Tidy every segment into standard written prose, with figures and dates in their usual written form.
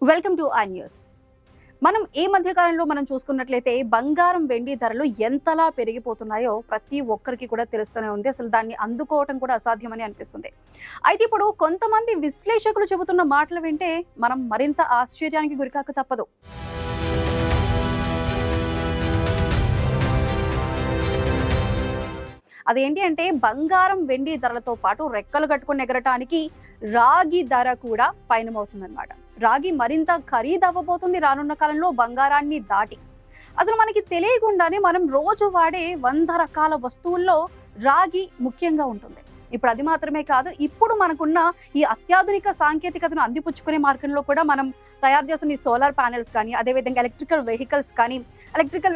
Welcome to I news. మనం ఈ మధ్య కాలంలో మనం చూసుకున్నట్లయితే బంగారం వెండి ధరలు ఎంతలా పెరిగిపోతున్నాయో ప్రతి ఒక్కరికి కూడా తెలుస్తూనే ఉంది. అసలు దాన్ని అందుకోవటం కూడా అసాధ్యమని అనిపిస్తుంది. అయితే ఇప్పుడు కొంతమంది విశ్లేషకులు చెబుతున్న మాటలు వింటే మనం మరింత ఆశ్చర్యానికి గురికాక తప్పదు. అదేంటి అంటే బంగారం వెండి ధరలతో పాటు రెక్కలు కట్టుకుని ఎగరటానికి రాగి ధర కూడా పయనమవుతుందన్నమాట. రాగి మరింత ఖరీదవ్వబోతుంది రానున్న కాలంలో బంగారాన్ని దాటి. అసలు మనకి తెలియకుండానే మనం రోజు వాడే 100 రకాల వస్తువుల్లో రాగి ముఖ్యంగా ఉంటుంది. ఇప్పుడు అది మాత్రమే కాదు, ఇప్పుడు మనకున్న ఈ అత్యాధునిక సాంకేతికతను అందిపుచ్చుకునే మార్గంలో కూడా మనం తయారు చేస్తున్న ఈ సోలార్ ప్యానెల్స్ కానీ, అదేవిధంగా ఎలక్ట్రికల్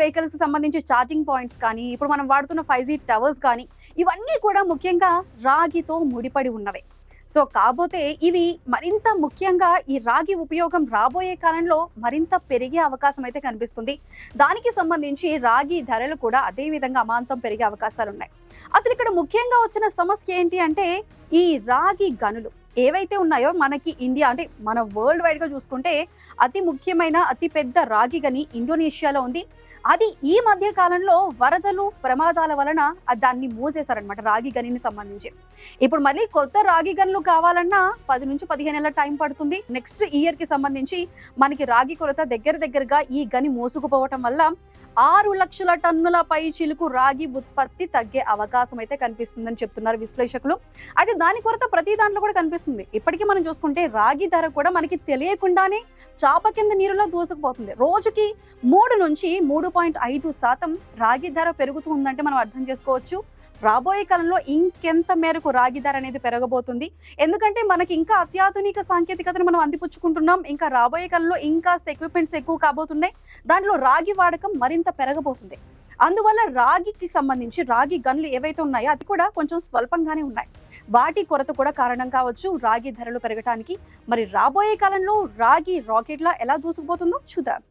వెహికల్స్ సంబంధించి ఛార్జింగ్ పాయింట్స్ కానీ, ఇప్పుడు మనం వాడుతున్న 5G టవర్స్ కానీ, ఇవన్నీ కూడా ముఖ్యంగా రాగితో ముడిపడి ఉన్నవే. సో కాకపోతే ఇవి మరింత ముఖ్యంగా ఈ రాగి ఉపయోగం రాబోయే కాలంలో మరింత పెరిగే అవకాశం అయితే కనిపిస్తుంది. దానికి సంబంధించి రాగి ధరలు కూడా అదే విధంగా అమాంతం పెరిగే అవకాశాలు ఉన్నాయి. అసలు ఇక్కడ ముఖ్యంగా వచ్చిన సమస్య ఏంటి అంటే ఈ రాగి గనులు ఏవైతే ఉన్నాయో మనకి ఇండియా అంటే మన వరల్డ్ వైడ్ గా చూసుకుంటే అతి ముఖ్యమైన అతి పెద్ద రాగి గని ఇండోనేషియాలో ఉంది. అది ఈ మధ్య కాలంలో వరదలు ప్రమాదాల వలన దాన్ని మూసేశారనమాట రాగి గనిని సంబంధించి. ఇప్పుడు మళ్ళీ కొత్త రాగి గనులు కావాలన్నా 10 నుంచి 15 నెలల టైం పడుతుంది. నెక్స్ట్ ఇయర్ కి సంబంధించి మనకి రాగి కొరత దగ్గరగా ఈ గని మోసుకుపోవటం వల్ల 6 లక్షల టన్నుల పై చిలుకు రాగి ఉత్పత్తి తగ్గే అవకాశం అయితే కనిపిస్తుందని చెప్తున్నారు విశ్లేషకులు. అయితే దాని కొరత ప్రతి దాంట్లో కూడా కనిపిస్తుంది. ఇప్పటికీ మనం చూసుకుంటే రాగి ధర కూడా మనకి తెలియకుండానే చాప కింద నీరులో దూసుకుపోతుంది. రోజుకి 3 నుంచి 3.5% రాగి ధర పెరుగుతూ ఉందంటే మనం అర్థం చేసుకోవచ్చు రాబోయే కాలంలో ఇంకెంత మేరకు రాగి ధర అనేది పెరగబోతుంది. ఎందుకంటే మనకి ఇంకా అత్యాధునిక సాంకేతికతను మనం అందిపుచ్చుకుంటున్నాం. ఇంకా రాబోయే కాలంలో ఇంకా ఎక్విప్మెంట్స్ ఎక్కువ కాబోతున్నాయి. దాంట్లో రాగి వాడకం మరింత పెరగబోతుంది. అందువల్ల రాగికి సంబంధించి రాగి గనులు ఏవైతే ఉన్నాయో అది కూడా కొంచెం స్వల్పంగానే ఉన్నాయి. వాటి కొరత కూడా కారణం కావచ్చు రాగి ధరలు పెరగటానికి. మరి రాబోయే కాలంలో రాగి రాకెట్లా ఎలా దూసుకుపోతుందో చూద్దాం.